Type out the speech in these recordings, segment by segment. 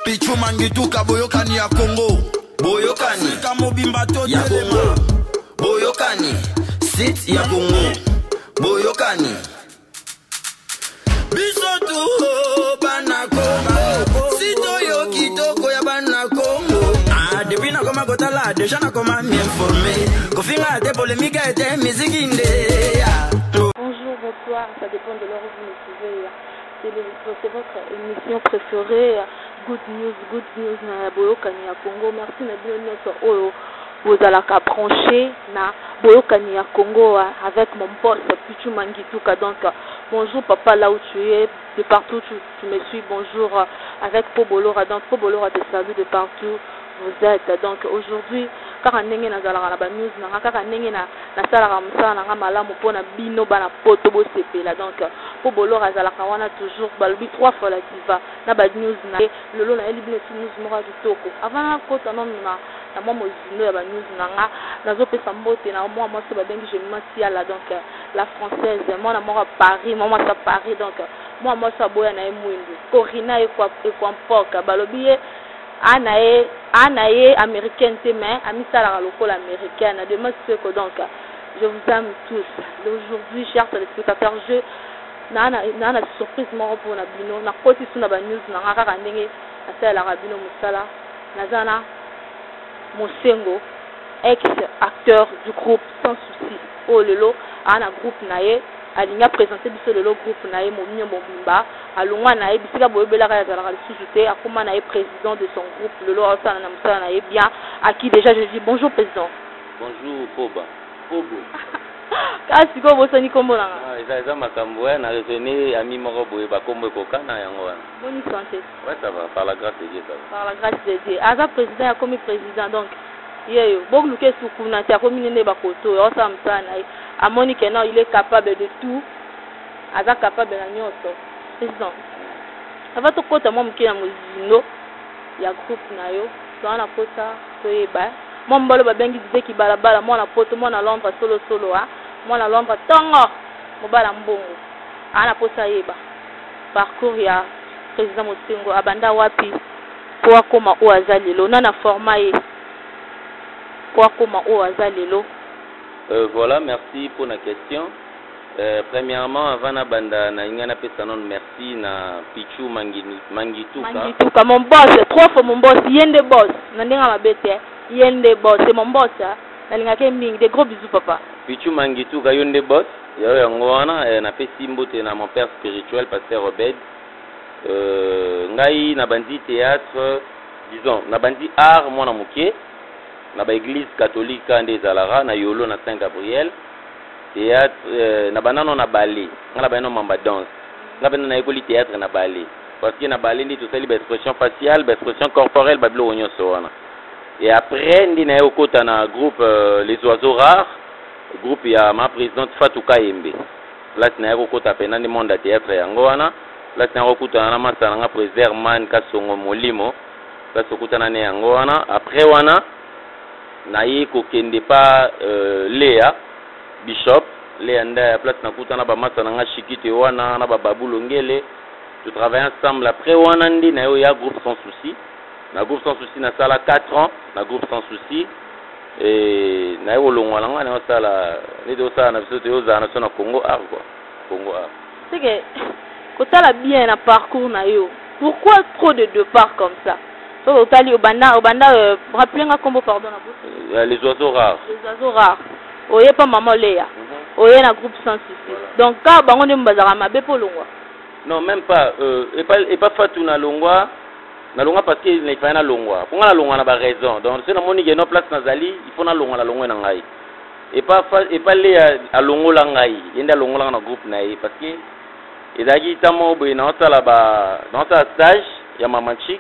Pichu Mangituka boyokani ya Congo. Boyokani ya Congo. Boyokani sit ya Congo. Boyokani bisotu bana Congo. Sito yo kitoko ya bana Congo. Ah, depuis na koma kotala, déjà na koma m'informer. Kofinga te polémique et musique indé. Bonjour, bonsoir, ça dépend de l'heure où vous me suivez. C'est votre émission préférée, Good News na Boyokani ya Congo. Merci na bien notre vous allez brancher na Boyokani ya Congo avec mon boss Pichu Mangituka. Donc bonjour papa là où tu es, de partout tu me suis. Bonjour avec Pobolora. Donc Pobolora te salue de partout vous êtes. Donc aujourd'hui kaka ndenge nazalaka na ba news na kaka ndenge na salaka musala na malamu pona bino bana poto bo sepela. Donc Pobolora azalaka wana toujours balobi 3 fois la diva na ba news na lolo na elibine news moko kitoko avant kota non na moi mozino ya ba news nanga nazopesa mbote na moi se babengi je masiala. Donc la française moi na moko Paris moi sa Paris. Donc moi sa boya na emwindu Corina e kwa mpoka balobi anaye américaine te mais amisala lokola américaine demain ce que. Donc je vous aime tous. Aujourd'hui chers téléspectateurs, je na surprise moko pour na bino na koti suna ba news na kaka ndenge asala bino musala nazana Mosengo, ex-acteur du groupe Sans Souci. Oh lelo, ana groupe nae, alinga présenté biso lelo groupe nae Mominyo Mobimba, alongwa nae bisika boyebela ka yazala sous-souté, akoma nae président de son groupe lelo osana na musala nae bien, à qui déjà je dis bonjour président. Bonjour Poba. Pobo. Kasi ko bosani kombo nanga. Eza makambo na raisonner ami moko boye ba kombo kokana yango wana. Bonne santé. Ouais, ça va, par la grâce de Dieu ça va. Par la grâce de Dieu. Aza président ya komi président donc yeyo bok luke sukuna ti akomi nene bakoto yo sa msana amoni que non il est capable de tout. Aza capable na nyoso. Président. Ava to kota mo mukina muzino ya groupe na yo. Twana kota toyeba. Mo mbalo babengi dise ki balabala mo na poto mo na Londres solo ha. Moi na Londres tongo mobala mbongo ana posa yeba parcours ya président Mosengo abanda wapi po akoma o azalelo na format ye po akoma o azalelo. Voilà, merci pour la question. Premièrement, avant na banda na ingana pesa non merci na Pichu Mangituka mon boss 3 fois mon boss yende boss na ndenga mabete yende boss c'est mon boss nalinga ke mingi des gros bisous papa. Pichu Mangituka yonde boss yo yango wana na pesi mbote na mon père spirituel pasteur Obed. Ngai na bandi théâtre disons na bandi art mona moké na ba église catholique ande zalara na yolo na Saint Gabriel théâtre na banano na ballet ngala bano mamba danse ngabena na ekoli théâtre na ballet parce que na ballet ndi to sali ba expression faciale ba expression corporelle ba bilo onyoso wana. Et après ndi na okota na groupe les oiseaux rares groupe ya ma présidente Fatou Kayembe. Place na okota pena ndi monde théâtre yango wana. Place na okota na masana nga préserve man kasongo molimo. Place okota na ne yango wana. Après wana na yiko kende pa Léa Bishop Léa nda place na kuta na ba masana nga shikite wana na ba babulongele. Tu travaille ensemble. Après wana ndi na yo ya groupe Sans Souci. Na groupe Sans Souci na sala 4 ans na groupe Sans Souci et na olongwa langa na sala ni do sala na biso te za na sona Congo art quoi. Congo art. C'est que kotala bien na parcours na yo. Pourquoi trop de départs comme ça? So otali obanda rappelez-moi combo pardon na les oiseaux rares. Les oiseaux rares. Oye pa maman Léa. Oye na groupe Sans Souci. Donc ka bango ne mbazaka mabe po longwa. Non même pas et pas Fatou na longwa. Na longa parce que il faut na longwa. Pour na longwa na ba raison. Donc c'est na moni que no place nazali, il faut na longwa na ngai. Et pas les à longo la ngai. Yenda longo la na groupe na yi parce que ezaki tamo bo na sala ba dans sa stage ya maman chic.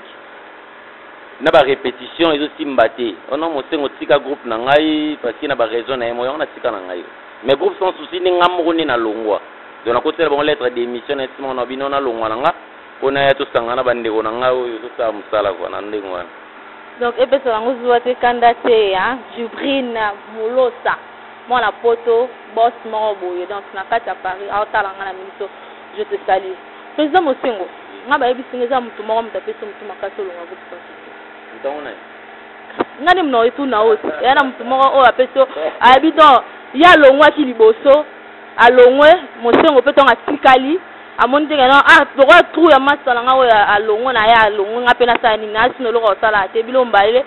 Na ba répétition ils aussi mbaté. On a monté un tika groupe na ngai parce que na ba raison na mo na tika na ngai. Mais groupe Sans Souci ni ngamro ni na longwa. Donc na côté bon lettre d'émission na simo na bino na longwa na nga. On a tout sangana bande ko nanga o tout ça musala ko na ndenge wana. Donc epesa lango zuate kandate hein Jubrina Molosa mona poto boss moko boye donc na kati ya Paris aotala ngana miso je te salue président Mosengo ngaba ebisinga mtu mwa mtapesa mtu makasi olonga groupe sans souci Ndona. ngani mno itu na oti yana mtu mwa o apeso abidon ya longwa ki liboso alongwe mosengo peto ngatikali amoni te kana pourquoi trou ya masala nga o alongwe na ya alongwe nga pena sa ni nasi no loko sala te bilomba ile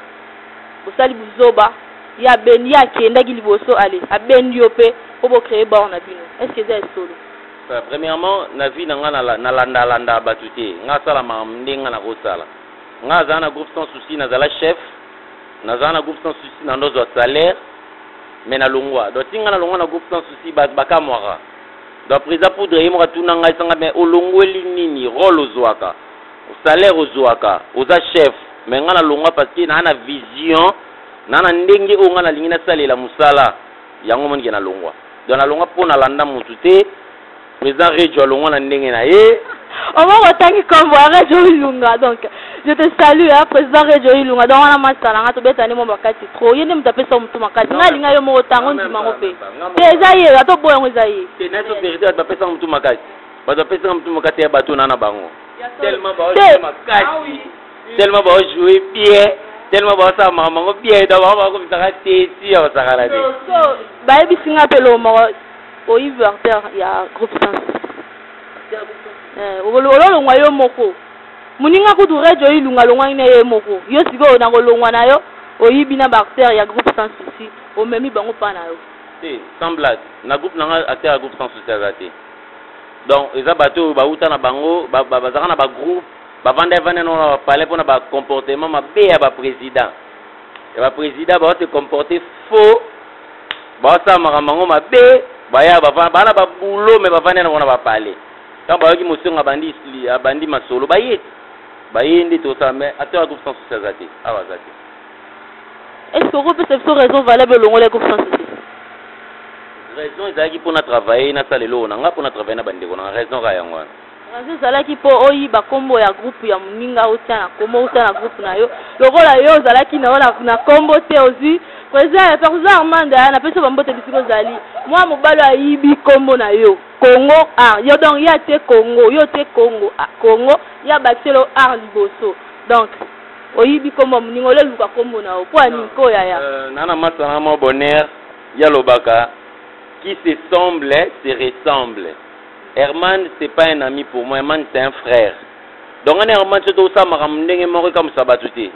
bosali buzoba ya ben ya kenda ki liboso ale abendi yo pe pour créer bord na bino est-ce que c'est solo premièrement na vie na nga na landa batute nga sala ma ndinga na kosala nga za na groupe sans souci na zala chef na za na groupe sans souci na ndozo salaire mais na longwa do tinga na longwa na groupe sans souci baka mwaka do prisa poudre yimo ka tuna nga isanga mais olongweli nini rôle ozwaka salaire ozwaka oza chef mais nga na longwa parce que na vision na ndenge o nga na lingina salela musala yango moni na longwa do na longwa pona landa mutu te président Rejo longwa na ndenge na ye on va retangi comme Rejo Ilunga donc je te salue hein président Rejo Ilunga donc on a masala nga to betani mo bakati trop yene mtapesa mtu makati nga linga yo mo tango ndima ngope déjà ye ato boya ngoza ye c'est net vérité bapesa mtu makati bapesa mtu makati ya bato na bango tellement ba makati tellement ba jouer bien tellement ba sa maman bien da ba ko bisaka teti ya sakala de so ba ebisinga pelo mo o Iverter ya groupe sans ololo ngwa yo moko muninga kutu Rejo Ilunga longwa ine ye moko yo siko na kolongwa na yo oyibi na acteur ya groupe sans souci o memi bango pa na yo te sans blague na groupe na acteur ya groupe sans souci azate donc eza bato ba uta na bango bazaka na ba groupe bavanda no na parler pour na ba comportement mabe ya ba président ba te comporter faux ba sa mamango mabe baya bana ba boulot mais bavanda na ba parler quand ba ki mosenga bandi masolo bayende to ça mais acteur groupe sans souci azate awazate est-ce que vous peut être raison valable longo le groupe sans souci raison ezaki pour na travailler na salelo na nga pour na travailler na bandeko na raison ka yango raison zalaki po oyi ba kombo ya groupe ya muninga uta na komo uta na groupe na yo lokola yo zalaki na kombo te ozi président président Armanda na peso bambote bisiko zali moi mobalo ayibi kombo na yo Congo yo donc ya te Congo yo te Congo Congo ya batelo liboso donc oyibi kombo muninga ole luka kombo na yo po ani ko ya nana masana mo bonheur ya lobaka qui se semble se ressemble. Herman c'est pas un ami pour moi, Herman c'est un frère. Donc on Herman c'est tout ça maramndenge moko comme ça batuté.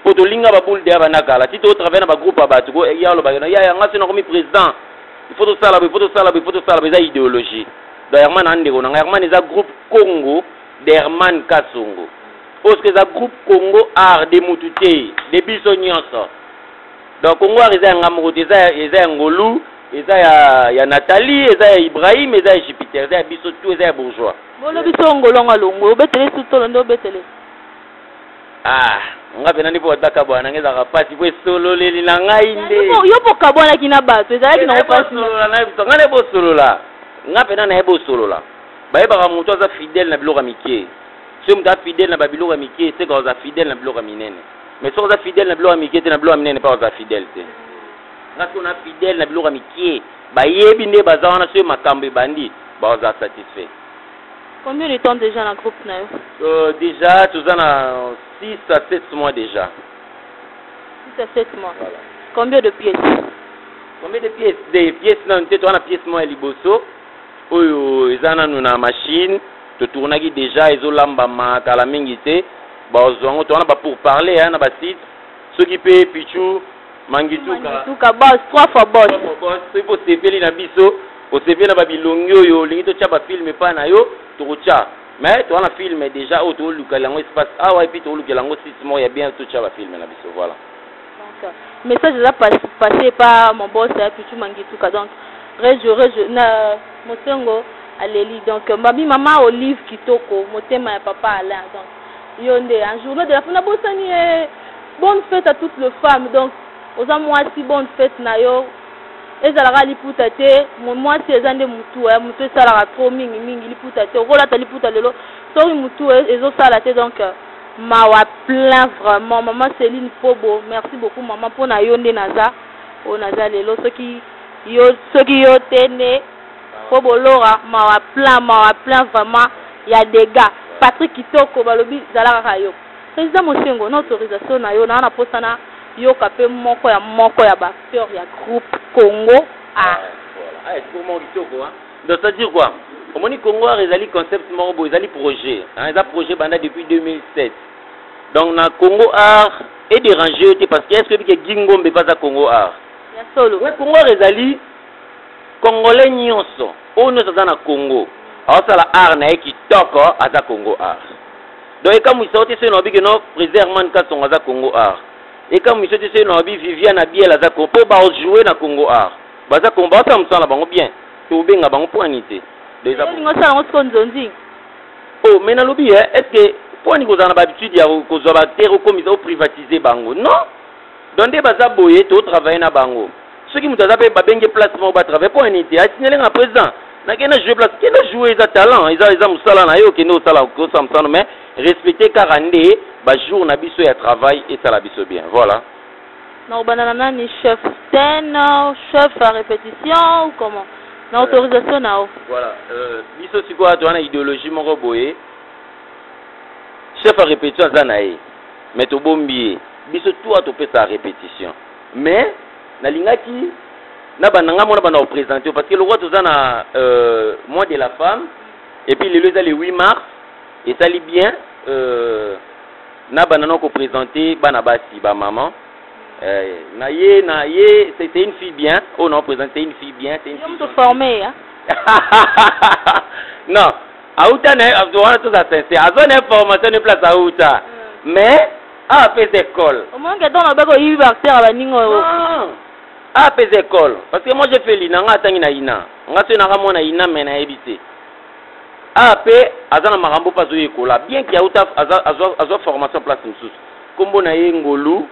Pour to linga ba boule de banakala, ti to travailler na ba groupe abatu go ya lo ba ya nga c'est nomi président. Il faut tout ça là, ça idéologie. Donc Herman ande ko nga Herman est groupe Congo d'Herman Kasongo. Parce que ça groupe Congo art de mututé, de biso nyonso. Donc Congo art est un ngamoto eza ngolu eza ya Nathalie eza ya Ibrahim eza ya Jupiter eza ya biso tout eza ya bourgeois bolo biso ngolonga longo obetele sutolo ndo obetele nga pena ndipo ataka bwana ngeza kapasi po solo leli na ngai nde yo poka bwana kina bato eza kina opasi solo na biso ngale bo solo la nga pena na ebo solo la bayeba mutu aza fidèle na biloko mikie so mutu fidèle na babiloko mikie c'est quand aza fidèle na biloko minene mais so aza fidèle na biloko mikie te na biloko minene pas aza fidèle te nga on a fidèle na biloko mikie bayebi nde baza wana so makambo bandi baza satisfait. Combien de temps déjà dans le groupe na yo? Déjà tu as 6 à 7 mois déjà. 6 à 7 mois. Voilà. Combien de pièces? Combien de pièces? Des pièces na nte to na pièce mo liboso oyo ezana na machine to tournaki déjà ezolamba makala mingi te bazongo to na ba pour parler na ba site ceux qui paye pichu Mangituka boss 3 fois boss. C'est pour sepeli na biso, pour sepeli na babilongi oyo lingi to tcha ba film pa na yo to tcha. Mais to na film déjà au to luka lango espace et puis to luka lango 6 mois ya bien to tcha ba film na biso voilà. Donc message déjà passé par mon boss et puis tu Mangituka donc rejo na mosengo aleli donc mabi mama Olive Kitoko motema ya papa Alain donc yonde un journée de la fin na bosani bonne fête à toutes les femmes donc oza mwasi bonne fête na yo ezalaka liputa te mwasi eza nde mutu esalaka trop mingi liputa te okolata liputa lelo soki mutu ezosala te donc mawa plein vraiment maman Céline Pobo merci beaucoup maman mpona yo nde naza oyo naza lelo soki yo te nde po bolora mawa plein vraiment ya dégâts Patrick Kitoko balobi zala kayo président Mosengo na autorisation na yo na posta na yo kapé moko ya acteur ya groupe Congo voilà pour mon Kitoko hein donc ça dire quoi au moni Congo a réalisé concept moko ils ali projet hein ils a projet banda depuis 2007 donc na Congo art et dérangé parce que est-ce que Gingombe pas à Congo art ya solo ouais Congo a réalisé Congolais nyonso ono ça na Congo alors ça la art na Kitoko à Congo art donc comme ils sortent c'est no bi que no préservement ka son à Congo art et comme ils sortent c'est no bi Viviane Biel à Congo pour ba jouer na Congo art baza Congo ça me sala bango bien to benga bango poinité déjà ngo ça ngo konzonzi oh mais na lobi est-ce que pour ni kozana ba habitude ya kozwa ba terre comme ils ont privatisé bango non donc des baza boyer to travailler na bango ceux qui mutaza pe ba benge placement ba travailler pour unité a signaler un président na kena jouer place kena jouer za talent ils musala na yo kena sala ko samsano mais respecter 40 ba jour na biso ya travail et ça la biso bien voilà non banana ni chef scène chef à répétition ou comment na autorisation na voilà biso siko to na idéologie moko boye chef à répétition za na mais to bombier biso tout a topé sa répétition mais na lingaki na bananga mona bana représenter parce que le roi tozana mois de la femme et puis le 8 mars et ça li bien na banana ko présenter bana basi ba maman na ye c'était une fille bien on a présenté une fille bien c'est une fille formée hein non auta na avona tout ça c'est azone formation de place auta mais a fait école au moins que dans le bako yi acteur ba ningo a fait école parce que moi j'ai fait l'ina nga tangi na ina nga tena ga mona ina mena ebité a pe azana marambo pas oyekola bien qu'il y a auta azo formation place msusu kombo na ye ngolu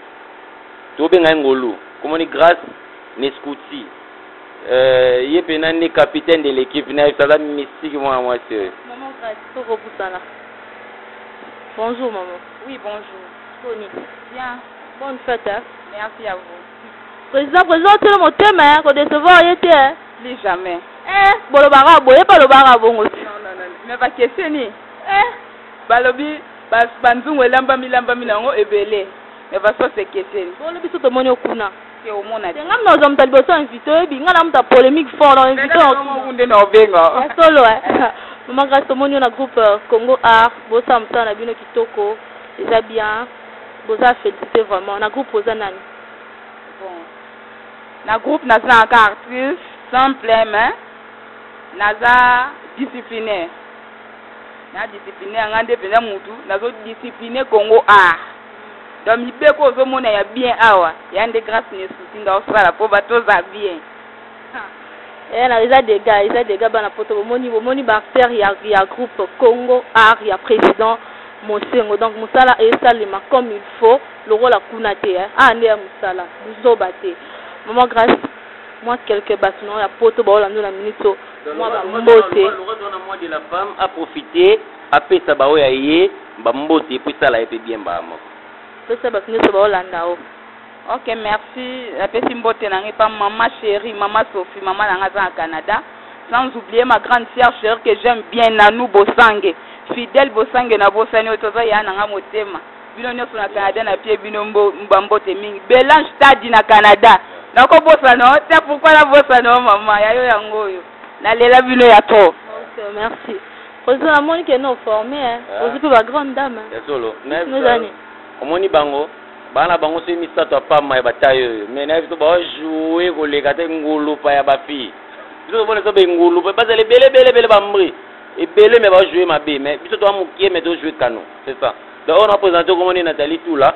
to benga ngolu comme ni grâce Nescouti ye pena ni capitaine de l'équipe na ça mystique moi c'est maman grâce to repoussana bonjour maman oui bonjour Tony bien bonne fête hein? Merci à vous président c'est le thème hein ko décevoir yete plus jamais bolobara boye pas le bara bongo non mais pas question ni balobi banzungu elamba milamba minango ebele mais pas ça c'est question bolobi so to moni okuna ke o mona te ngam na zo mtalibo so invité bi ngala mta polémique fort dans invité on nde na obenga solo maman grâce to moni na groupe Congo Art bo samsa na bino kitoko eza bien boza féliciter vraiment na groupe oza nani bon na groupe naza un artiste sans plein naza disciplinaire na disciplinaire ngande pena mutu nazo discipliner Congo Art donc mibeko ozomona ya bien awa ya nde grâce Nescouti nga osala po batoza bien na eza des gars bana poto bomoni ba acteur ya groupe Congo Art ya président Mosengo donc musala esalema comme il faut le rôle a kunate ande ya musala buzoba te maman grâce moi quelques bâtiments ya poto ba olando na minito moi ba mbote le mois de la femme a profité a pesa ba oya ye ba mbote puis ça la été bien ba mo pesa ba minito ba olanda o ok merci la pesi mbote na ngepa maman chérie maman Sophie maman na ngaza au Canada sans oublier ma grande sœur chérie que j'aime bien Nanou Bosange fidèle Bosange na bosani otoza ya na nga motema bino nyonso na Canada na pie bino mbambote mingi Belange Stadi na Canada nako bosana te pourquoi la bosana maman ya yo yango yo na lela bino ya to ok merci président la Monique non formé aussi pour la grande dame solo nous ani omoni bango bana bango se misato pama ba tayo mais na biso ba jouer ko le kate ngulu pa ya ba fi biso bona so be ngulu pa bazale bele ba mbri et bele mais ba jouer ma bé mais biso to amukie mais to jouer kano c'est ça donc on a présenté comme on Nathalie tout là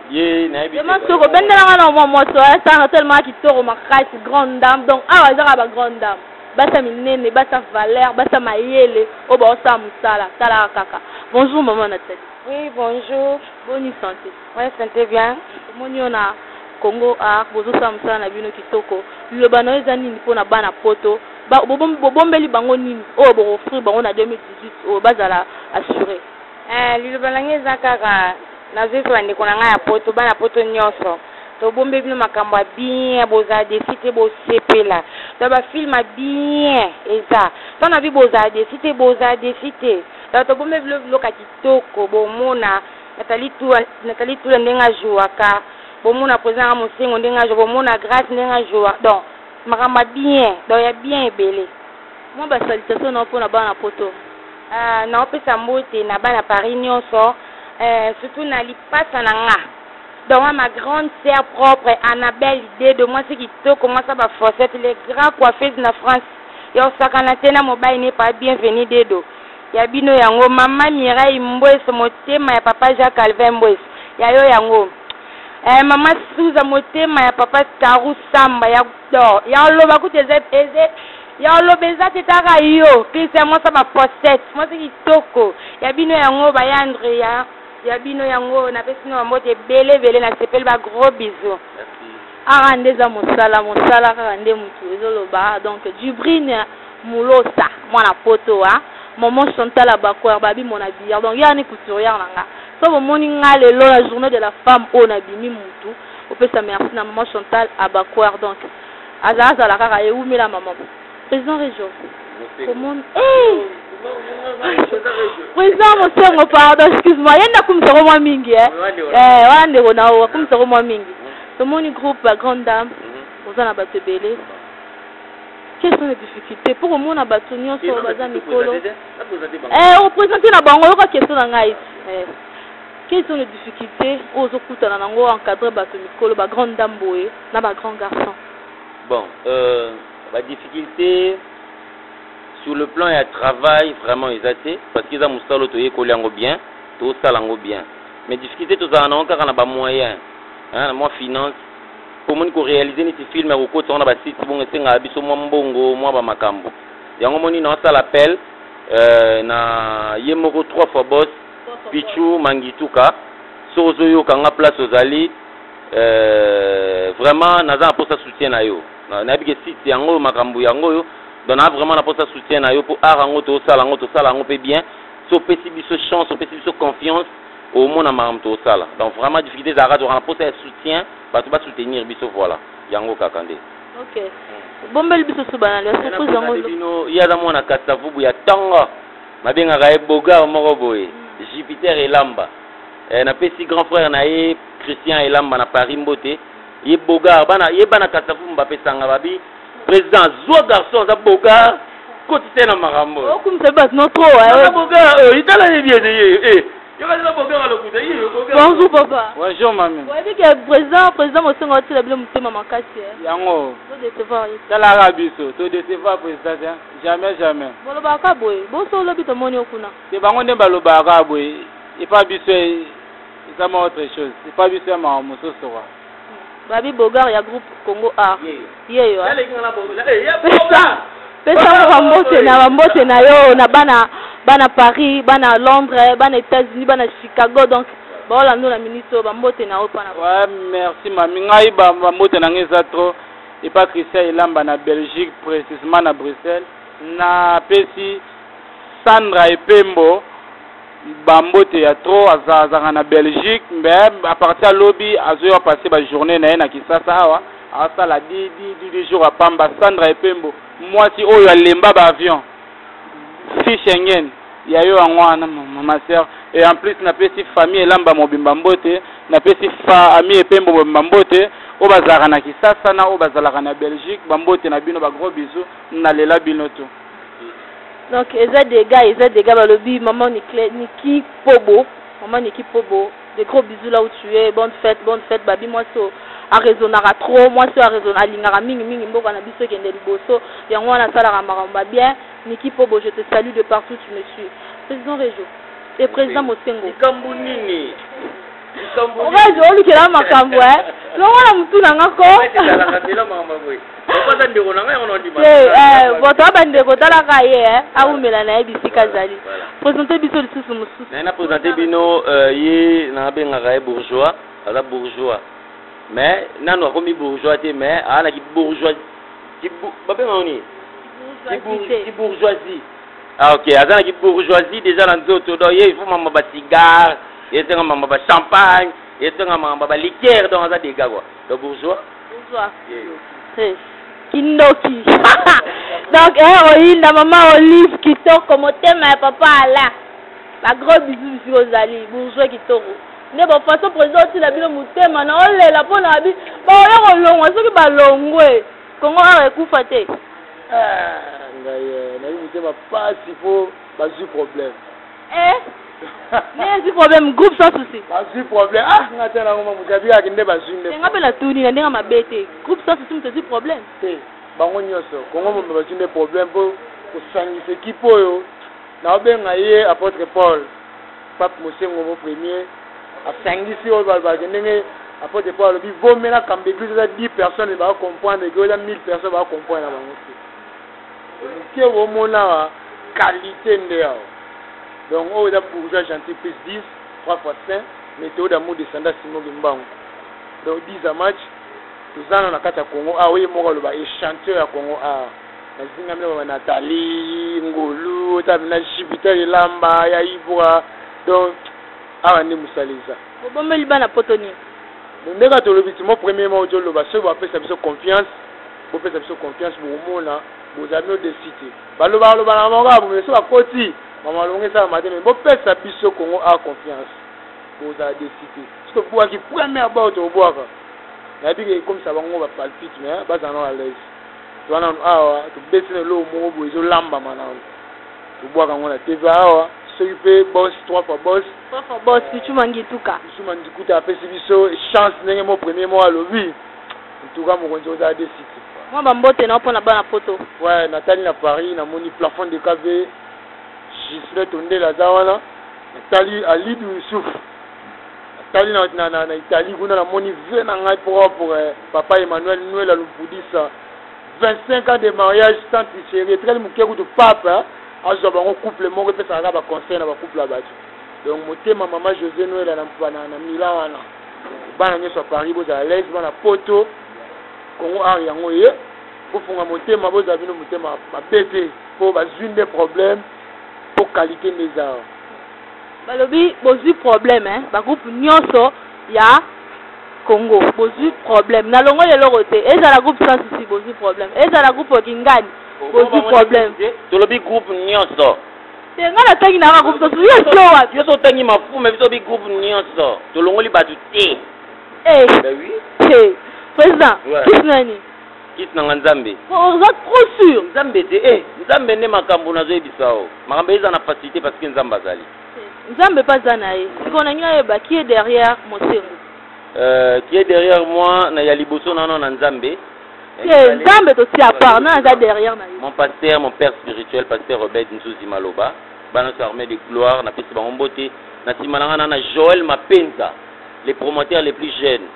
ye na bi demain soko bendela ngana mo so ça tellement qui toro ma grande dame donc awa za ba grande dame basa minene basa valeur basa mayele o ba sa musala tala kaka bonjour maman Nathalie. Oui, bonjour. Bonne santé. Ouais, santé bien. Moni ona Congo Art, bozo samsa na bino kitoko. Le bano ezani ni pona bana poto. Ba bobombeli bango nini? Oh bo offrir bango na 2018 o bazala assuré. Le balange zakaka na zeso ande kona nga ya poto bana poto nyonso. To bombe bino makambo bien boza décité bo sepela. To ba film bien eza. To na bi boza décité to bombe loka kitoko bomona Nathalie Tula ndenga jouaka bomona président Mosengo ndenga jouaka bomona Grâce ndenga jouaka donc makamba bien donc ya bien ebele moi ba salutation na pona bana poto na opesa mbote na bana Paris nyonso surtout na lipasa na nga donc ma grande sœur propre Annabelle idée de moi c'est qui to commence à ba forcer les grands coiffeuses na France yo sakana tena mobile n'est pas bienvenue dedo ya bino yango mama Mireille Mbweso motema ya papa Jacques Alvin Mbweso ya yo yango mama Suza motema ya papa Karu Samba ya do ya loba kuteze ya lobeza tetaka yo Christian moi ça ba pochette moi c'est kitoko ya bino yango ba ya Andrea ya bino yango na pesi no mbote bele na sepel ba gros bisous arandeza mosala kande mutu ezoloba donc Dubrine Mulosa mwana poto wa maman Chantal Abakour babi mon habillard donc yani couturière nanga so bomoni nga lelo la journée de la femme on abimi mutu on peut ça merci na maman Chantal Abakour donc azaza la kaka eumi la maman président région comment président Mosengo pardon excuse-moi yenda kumsoro mwa mingi wande rona wa kumsoro mwa mingi to moni groupe grande dame ozana batebele. Quelles sont les difficultés pour au monde à bâtonnier sur bazar Mikolo on présente la bango yoka question na ngai quelles sont les difficultés aux okuta na nango encadrer bato Mikolo ba grande dame boye na ba grand garçon bon la difficulté sur le plan et travail vraiment exacté parce qu'ils ont mustalo to yekolango bien to salango bien mais difficulté to za na onka na ba moyen hein moi finance pour moi réaliser ni film au côté on a ba site bon esenga biso mwa mbongo mwa ba makambo yango moni na ça l'appel na yemoko 3 fois boss Pichu Mangituka sozo yo kanga place ozali vraiment naza pour ça soutien na yo na bige site yango makambo yango yo donc na vraiment na pour ça soutien na yo pour arango to sala ngo pe bien so pesi biso chance so pesi biso confiance au monde à maram to sala donc vraiment difficulté za radio na pour ça soutien parce que soutenir biso voilà yango kakande OK bombel biso subana le surprise yango bino ya za mona kasavubu ya tanga mabenga ga eboga moko boye Jupiter Elamba na pesi grand frère na ye Christian Elamba na Paris Mbote ye boga bana kasavubu mba pesanga babi président zo garçon za boga côté na marambo o kumse bat no trop boga itala bien bonjour papa. Bonjour mamie. Vous avez que président Mosengo a-t-il appelé mon thème à ma casse? Yango. Vous décevez. C'est l'Arabie, tu décevez président. Jamais. Bon le baka boy. Bon so le bito moni okuna. C'est bango ne balo baka boy. Et pas bisou. C'est ma autre chose. C'est pas bisou ma moso sora. Babi Bogar ya groupe Congo Art. Yeyo. Pesa wambote na yo na bana Paris, bana Londres, bana États-Unis, bana Chicago donc baola ndo na ministre bambote na opa na. Ouais, merci mami. Ngai bambote na ngeza trop et pas Christian Elamba na Belgique précisément na Bruxelles. Na pesi Sandra Epembo bambote ya trop azazanga na Belgique mais à partir de lobby azoya passer ba journée na na Kisasa awa asa la 10 jours à Pamba. Sandra Epembo moi si oyo alemba ba avion si Schengen ya yo angwana ma sœur et en plus na pesi famille Elamba mobimba mbote na pesi ami Epembo mobimba mbote o bazaka na Kisasa na o bazalaka na Belgique bambote na bino ba gros bisous na lela bino to. Donc eza des gars balobi maman Niki Pobo des gros bisous là où tu es, bonne fête babi moi so a raisonnera trop moi so a raisonner alingara mingi mboka na biso kende liboso yango wana sala makambo bien Niki Pobo je te salue de partout tu me suis président Réjo et président Mosengo Ikambu nini on va jouer lui qui la makambo non wana mutu nanga ko votre bandeko talaka ye awumela na ye bisika zali présenter biso lisusu mosusu na présenter bino ye na bengaka ye bourgeois aza bourgeois mais nanu akomi bourgeois te mais ana ki bourgeois ki babenga oni ki bourgeoisie ah ok aza na ki bourgeoisie déjà na nzoto donc ye il faut mama ba cigare ye tenga mama ba champagne ye tenga mama ba liqueur donc aza des gars quoi donc bourgeois Kindoki. Donc, Olinda, maman Olive, kitoko, motema ya papa ala. Ba gros bisous bisous aux alliés, bourgeois qui toro. Ne ba façon président ti la bino mutema na ole la pona bi. Ba yo longwa soki ba longwe. Kongo a ekufa te. Ngai na mutema pas il faut pas de problème. Mais problème groupe sans souci. Pas de problème. Ah, ngata na ngoma mutabi akinde bazinde. Nga pela tuni ndinga mabete. Groupe sans souci mutezi problème. Bango nyonso kongo mo bazinde problème po kusangisa equipe oyo na obenga ye apôtre Paul Pape Mosengo mo premier asangisi oyo balbakendenge apôtre Paul bi vomela kambe église za 10 personnes ba comprendre que za 1000 personnes ba comprendre bango te ke wo mona qualité ndeo donc oyo da bourgeois gentil plus 10 3 fois 5 météo d'amour descendant Simon Bimbango donc 10 à match tuzana na kata Congo oui moko loba chanteur ya Congo nazinga mbe Nathalie Ngolu tabina Jupiter Lamba ya Ibwa donc ndi musalisa bomeli bana potoni ndeka tolobiti mo premièrement ojo loba so ba pesa biso confiance bo pesa biso confiance bo mona bo zamio de cité baloba na moko bo so bakoti mama longesa mateme bo pesa biso Congo confiance bo za de cité so bo ki première ba to boaka na bi comme ça bango ba palpite mais ba zana à l'aise to wana to besine lo mo bo zo lamba manana to boaka ngona TV so you pay boss 3 fois boss tu mangi tuka tu mangi kuta pesi biso chance ndenge mo premier mois lobi en tout cas mo konzo za de cité moi ba mbote na pona bana poto ouais Nathalie na Paris na moni plafond de KV Gisle Tonde la zawana Nathalie Alidou Youssouf Nathalie na Italie kuna na moni ve na ngai pour papa Emmanuel Noël à Lupudisa 25 ans de mariage sans tricherie très mukeku to papa azo bango couple moko pesa ka ba conseil na ba couple la batu donc motema maman José Noël na Milan wana bana nyeso à Paris boza à l'aise bana poto Congo a yango ye ko funga motema boza bino motema mabete po bazwinde des problèmes pour qualité des arts balobi bozu problème ba groupe nyonso ya Congo bozu problème na longo le lorote eza la groupe sans souci bozu problème eza la groupe Kingani bozu problème tolobi groupe nyonso tenga na tangi na groupe sans souci yo wa yo so tangi mafume biso bi groupe nyonso tolongoli batu te ben oui président kisnani kisnanga Nzambe on est trop sûr Nzambe te Nzambe ne makambo nazo ebisao makambo eza na facilité parce que Nzambe azali Nzambe pas zanae siko na ngina yeba qui est derrière Mosengo qui est derrière moi na ya liboso na Nzambe Nzambe to si à part na za derrière na mon pasteur mon père spirituel pasteur Robert Nzuzi Maloba bana armée de gloire na pesi bango mbote na simananga na Joël Mapenza les promoteurs les plus jeunes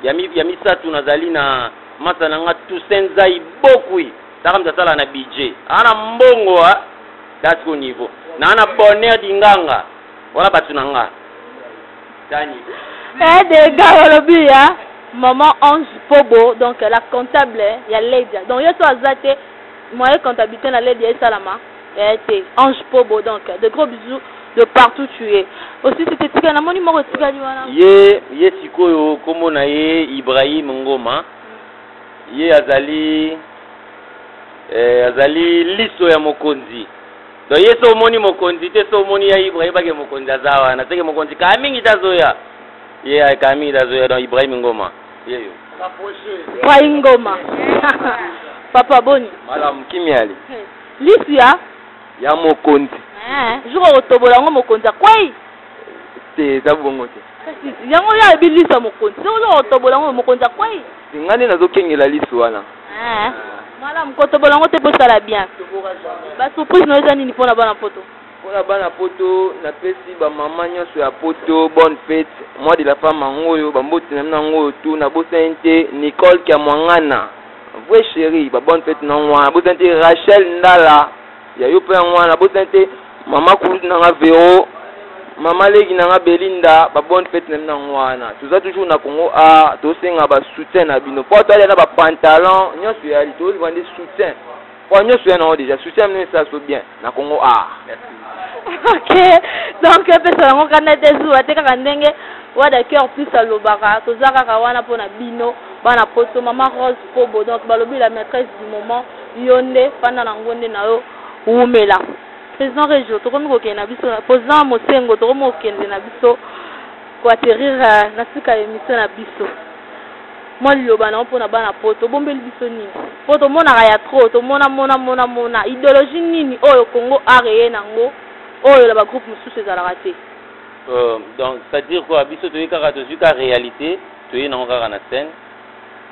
yami satu nazali na masananga Toussaint Zai bokui takamza sala na budget ana mbongo that's au niveau na ana bonheur dinganga wala batu nanga tani de garolobi maman Ange Pobo donc la comptable ya Ledia donc yo to azate moyen comptabilité na Ledia Salama était Ange Pobo donc de gros bisous de partout tu es aussi c'était tika na moni moko tika liwana ye sikoyo komo na ye Ibrahim Ngoma ye azali liso ya mokonzi donc ye so moni mokonzi te so moni ya Ibrahim bake mokonzi azawa na teke mokonzi kamingi tazoya ye kamingi tazoya donc Ibrahim Ngoma yeyo Ibrahim Ngoma papa boni malam kimiali liso ya mokonzi jour otobola ngo mokonzi kwai te zabongo te yango ya bilisa mokonzi so otobola ngo mokonzi kwai ngani nazokengela liso wana malam kotobola ngo te posala bien ba surprise no ezani ni pona bana poto na pesi ba mama nyonso ya poto bonne fête moi de la femme ngoyo bamboti na ngoyo tu na bosente Nicole Kiamwangana vrai chérie ba bonne fête na ngwa bosente Rachel Ndala ya yo pe ngwa na bosente mama kulu na nga Vero mama legi na nga Belinda ba bonne fête na ngwana tuza toujours na Congo to senga ba soutien na bino po to ale na ba pantalon nyonso ya to vendre soutien po nyonso ya na déjà soutien mais ça so bien na Congo merci. Ok, donc pesa ngo kana tezu ateka kandenge wada cœur plus à lobara tozaka kawana pona bino bana poto mama Rose Pobo donc balobi la maîtresse du moment yonde panda na ngonde na yo umela président Régio tokomi kokende na biso président Mosengo tokomi kokende na biso ko atterrir na sika émission na biso moi liloba na mpona bana poto bombeli biso nini poto monaka ya trop tomona idéologie nini oyo Congo areye nango oyo la ba groupe mosusu ezalaka te donc c'est à dire quoi biso toyi kaka tozwi ka réalité toyi nango kaka na scène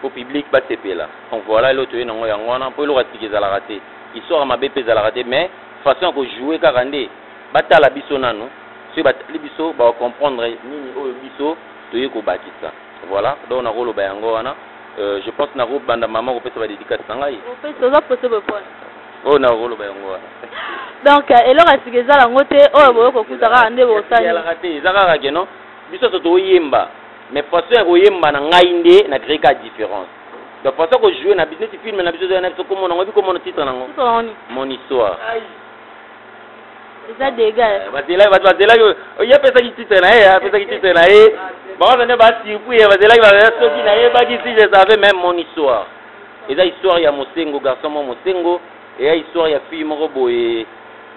au public basepela donc voilà elo toyi nango yango wana mpo eloko atiki ezalaka te histoire mabe mpe ezalaka te mais façon ya kojouer kaka nde batala biso nano soki batali biso bacomprendre nini oyo biso toyi kobakisa voilà donc nakoloba yango wana je pense nakobanda mama kopesa badédicace na ngai oyo nakoloba yango wana donc eloko atiki ezala yango te oyo boyo kokuta kaka nde bosalaka te eza kaka ke non biso so toyemba mais façon ya koyemba na ngai nde na créé ka différence donc façon kojouer na business film na biso na biso komona ngo bikomona titre nango mon histoire eza dégâts bazelaki oyo apesaki titre na ye apesaki titre na ye bakozane basirpris bazelaki basoki na ye bakisi je savais même mon histoire eza histoire ya Mosengo garçon mo Mosengo eza histoire ya fille moko boye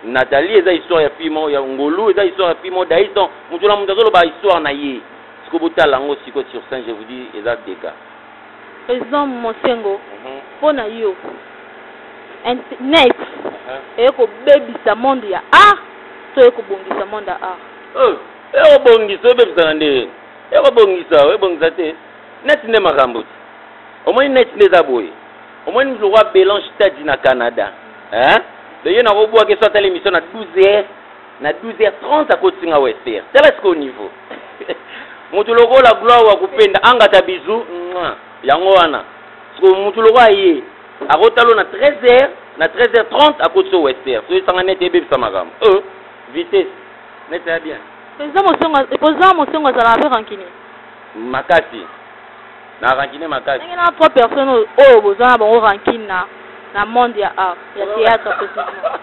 Nathalie eza histoire ya fille moko ya Ngolu eza histoire ya fille moko Daïson mutu na mutu azoloba histoire na ye siko botala yango siko sur scène je vous dis eza dégâts président Mosengo mpona yo net ekobebisa monde ya art to ekobongisa monde ya art ekobongisa obebisa na nde ekobongisa te net nde makambo te omoni net nde eza boye omoni lokwa Belange Tadi na Canada ye nakobwaka so atala émission na 12h30 akotinga wester tala siko au niveau mutu lokola gloire wa kupenda angata bizu yango wana siko mutu lokola ye akotalo na 13h na 13h30 akotiso wester so esanga nete ebebisa makambo vitesse nete ya bien président Mosengo azalaka mpe rankine makasi na rankine makasi ndenge na 3 personnes oyo boza na bango rankine na monde ya art ya théâtre précisément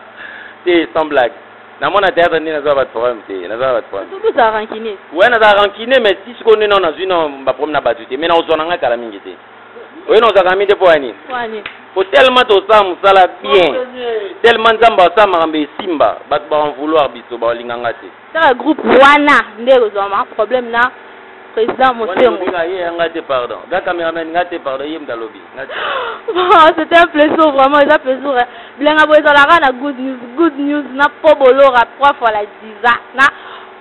te sans blague namona théâtre nde nazala bato problème te nazala bato problème surtout za rankine ouais nazala rankine mais si sikoyo nde nazwi na baproblème na bato te mais nakozwa na ngai kala mingi te oyo nazwaka mingi te mpo yani po tellement tosala mosala bien tellement nzambe asala makambo esimba bato baenvouloir biso balinganga te saka groupe wana nde kozwama problème na président Mosengo nga te pardon ga cameraman nga te pardon ye mdalobi c'était un plaisir vraiment eza plaisir bilenga bo ezalaka na good news na po bolora 3 fois la diza na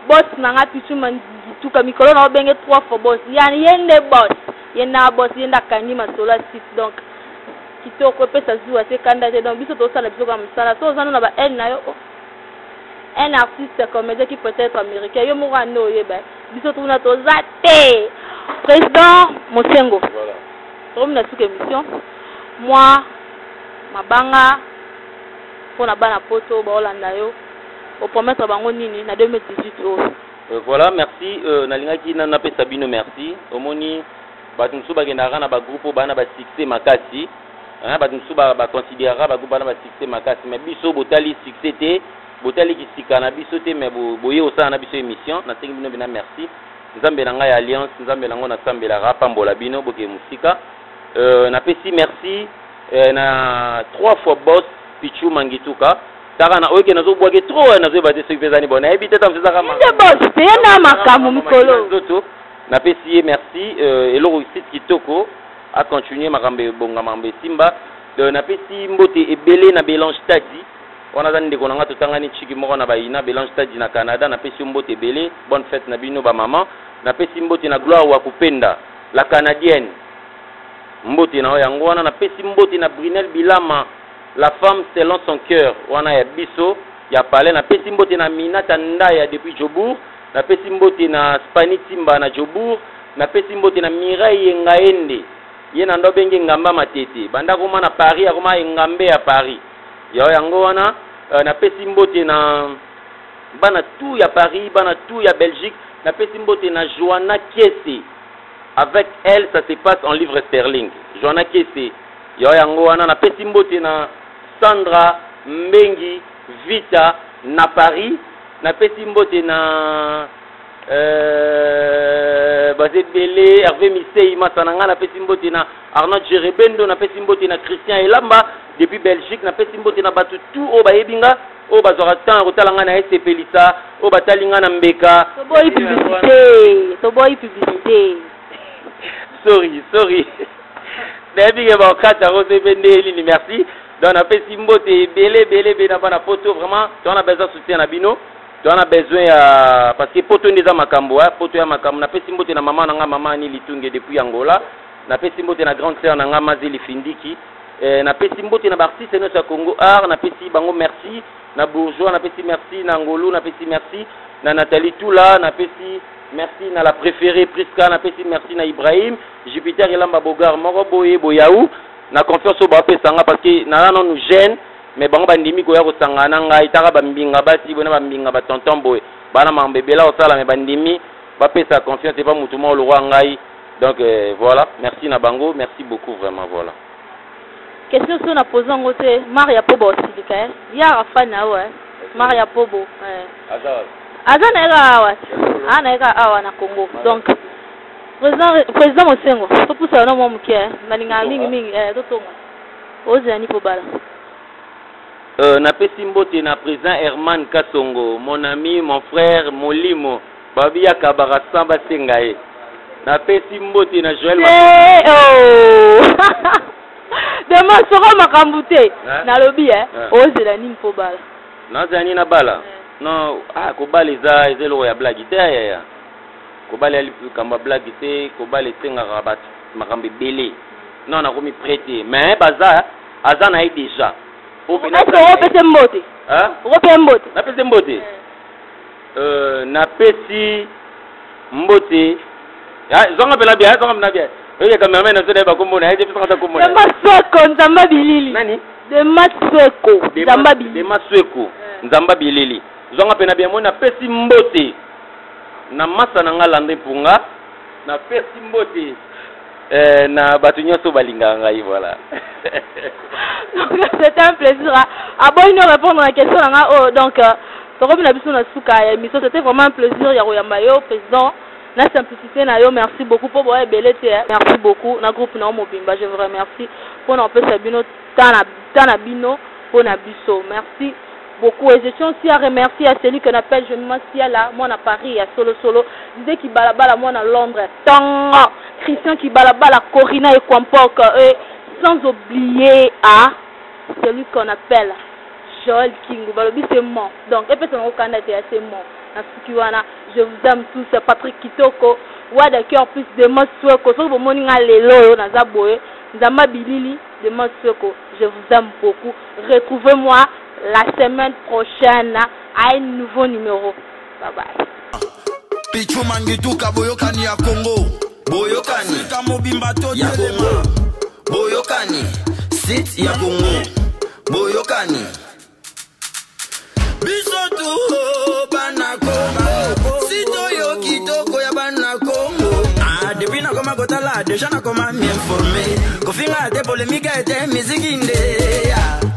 boss nanga pichu mandituka mikolo na obenge 3 fois boss yani yende boss yenda boss yenda kangi masolo site donc kitoko pesa zuwa te kanda te donc biso tosala biso comme ça so zano na ba en na yo un artiste comédien qui peut être américain yo moko ando yeba biso tuna toza te président Mosengo voilà comme na toute émission moi mabanga pona bana poto ba olanda yo au promettre bango nini na 2018 voilà merci nalingaki na pesa bino merci omoni bato msusu bakendaka na bagroupe bana ba succès makasi bato msusu baconsidérera bagroupe bana ba succès makasi mais biso botali succès te botali kisika na biso te mais boye osala na biso émission nasengi bino bina merci nzambe na ngai alliance nzambe nango nasambelaka pambola bino boke musika napesi merci na 3 fois boss Pichu Mangituka taka na oke nazobwake trop nazoyeba te soki mpezani bona nayebi te tamfezaka boss te na makambo mikolo nzoto napesi ye merci eloko site kitoko a continuer makambo ebonga makambo esimba napesi mbote ebele na Belange Tadi wana zani ndeko nanga totangani chiki moko na bayina Belange Tadi na Canada napesi mbote ebele bonne fête na bino ba maman napesi mbote na gloire wa kupenda la canadienne mbote na yango wana napesi mbote na Brunel Bilama la femme selon son cœur wana ya biso ya pale napesi mbote na Minata Ndaya depuis Jobour napesi mbote na Spani Timba na Jobour napesi mbote na Mireille Ngaende ye na ndo benge ngamba matete banda koma na Paris akoma ngambe ya Paris yango wana napesi mbote na bana tout ya Paris bana tout ya Belgique napesi mbote na Joanna Kiese avec elle ça se passe en livre sterling Joanna Kiese yango wana napesi mbote na Sandra Mbengi Vita na Paris napesi mbote na bazebele Hervé Misei Masananga napesi mbote na Arnaud Jerebendo napesi mbote na Christian Elamba depuis Belgique napesi mbote na batu tout o bayebinga o bazora temps kotala nga na esepelisa o batali nga na mbeka toboyi publicité sorry David Bakata Rosebendeli merci donc on a fait Simbote belé na bana photo vraiment on a besoin de soutien na bino on a besoin parce que poto ndeza makambo poto ya makambo na fait Simbote na maman ni litunge depuis Angola na fait Simbote na grande sœur na nga Mazili Findiki na fait Simbote na artiste no sa Congo art na fait bango merci na bourgeois na fait merci na Ngolo na fait merci na Nathalie Toula na fait merci na la préférée Priska na fait merci na Ibrahim Jupiter Elamba Bogar moko boye boyaou na confiance au bapé sanga parce que na non nous gêne mais bango bandimi ko ya ko sangana ngai taka bambinga bati bona bambinga batonton boye bana mambebela o sala me bandimi bapé sa confiance et pas mutuma le roi ngai donc voilà merci na bango merci beaucoup vraiment voilà question sur na posant côté Maria Pobo aussi ya rafana ouais Maria Pobo azana ega awa na Congo donc président Mosengo to pousa na mo muke na linga mingi to tonga ozani po bala na pesi mbote na président Herman Kasongo mon ami mon frère Molimo babi ya kabara samba sengaye na pesi mbote na Joël dema soko makambute na lobi ozela nini po bala na zani na bala non ko bala ezelo ya blague ya kobali ali kamba blague te kobali tenga rabat makambe belé non na komi prêter mais baza azana est déjà au final pese mbote na pese mbote na pesi mbote zonga pela bien oye cameraman na sode ba kombo na ete pesa kombo na masweko nzamba bilili nani de masweko nzamba bilili zonga pena bien mona pesi mbote na masa na nga lande punga na pesi mbote na batu nyonso balinga ngai voilà. C'était un plaisir à bon nous répondre à la question là donc comme na biso na suka ya émission c'était vraiment un plaisir ya koyamba yo président na simplicité na yo merci beaucoup pour boye belete merci beaucoup na groupe na mobimba je vous remercie pour na pesa bino tana bino pour na biso merci beaucoup et je tiens aussi à remercier à celui qu'on appelle je m'assieds là moi à Paris à solo disait qui balabala moi à Londres tant Christian qui balabala Corina et Kwampok et sans oublier à celui qu'on appelle Joel King balobi c'est moi donc et peut-être on candidat c'est moi na je vous aime tous c'est Patrick Kitoko wa de cœur plus de moi sweko so bomoni nga lelo na zaboye nzamba bilili de moi sweko je vous aime beaucoup retrouvez-moi la semaine prochaine à un nouveau numéro. Bye bye. Pichu mangituka boyokani ya Congo. Boyokani kamobimba to ya Congo. Boyokani sit ya Congo. Boyokani bisotu bana Congo. Sito yo kitoko ya bana Congo. Depuis na koma kotala déjà na koma m'informer. Kofinga te polémique et musique inde.